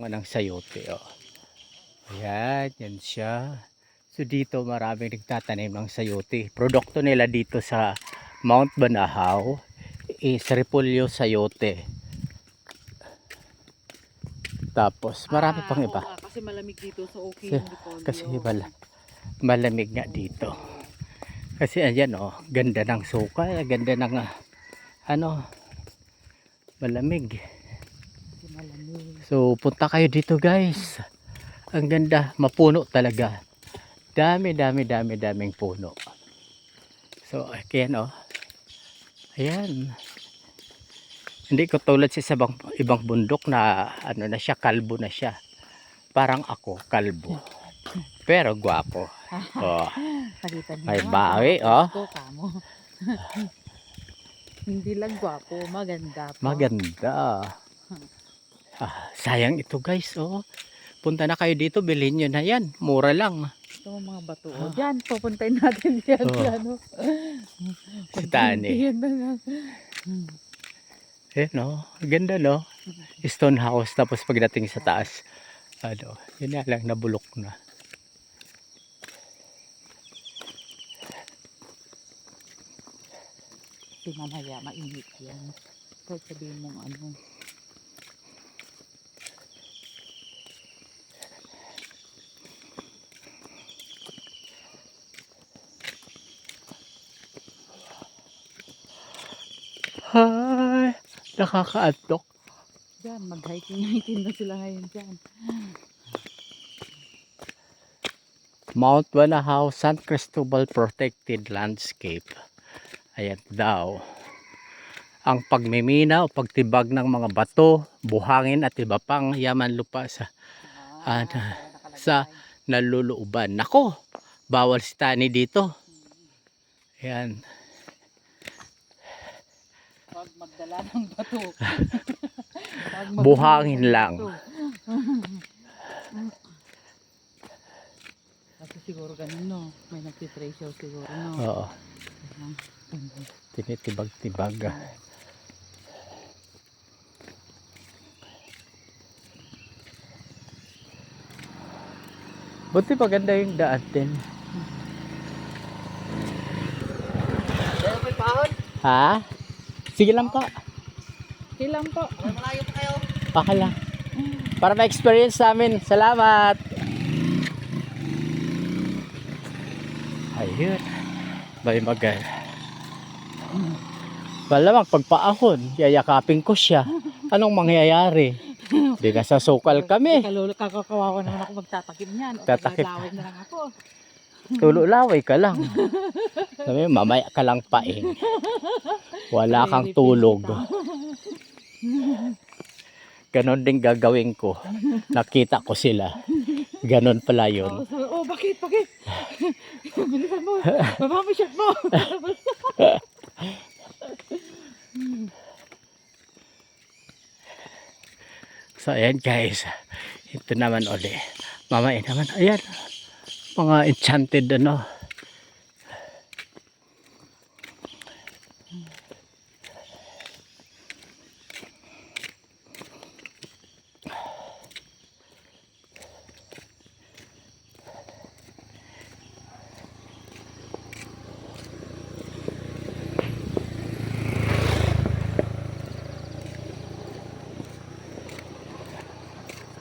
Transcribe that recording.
ng sayote, oh. Ayan, yan siya. So dito maraming nagtatanim ng sayote. Produkto nila dito sa Mount Banahaw is repolyo sayote. Tapos marami pang iba. Kasi malamig dito sa okay yung repolyo. Kasi malamig nga dito. Kasi ayan, oh, ganda ng suka, ganda ng ano, malamig. So punta kayo dito, guys. Ang ganda, mapuno talaga. Daming puno. So ayan, oh. Ayan. Hindi ko tulad sa ibang bundok na ano na siya, kalbo na siya. Parang ako, kalbo. Pero gwapo. Oh. May bawi, oh. Hindi lang gwapo, maganda po. Maganda. Sayang ito, guys, oh. Punta na kayo dito, bilhin nyo na yan. Mura lang. Ito mga bato. Diyan, pupuntahin natin yan. Oh. Si Tani. Eh, no? Ganda, no? Stone house. Tapos pagdating sa taas, ano, yun na lang, nabulok na. Kasi mamaya, mainit yan. Kahit sabihin mong ano. Hi! Nakakaantok. Diyan, mag-hiking na sila ngayon dyan. Mount Banahaw, San Cristobal Protected Landscape. Ayan daw. Ang pagmimina o pagtibag ng mga bato, buhangin at iba pang yaman lupa sa nalulooban. Nako, bawal si Tani dito. Ayan. Pag magdala ng bato. Buhangin lang. Kasi siguro ganun, no? May nagtitreasure siguro, no? Oo. Tinitibag-tibag. Buti maganda yung daan din. Ha? Sige lang po. Sige lang po. Malayo pa kayo. Pakala. Para ma-experience namin. Salamat. Ayun. May magal. Malamang pagpaahon, yayakapin ko siya. Anong mangyayari? Di nasasukal kami. Kakakawawa naman ako magtatakip niyan. Tatakip. Laway na lang ako. Tululaway ka lang. Sabi, mamaya ka lang paing. Wala kang tulog. Ganon din gagawin ko. Nakita ko sila. Ganon pala yun. Oh, bakit? Bilisan mo. Baba mo shirt mo. So ayan, guys. Ito naman uli. Mamaya naman. Ayan. Mga enchanted ano.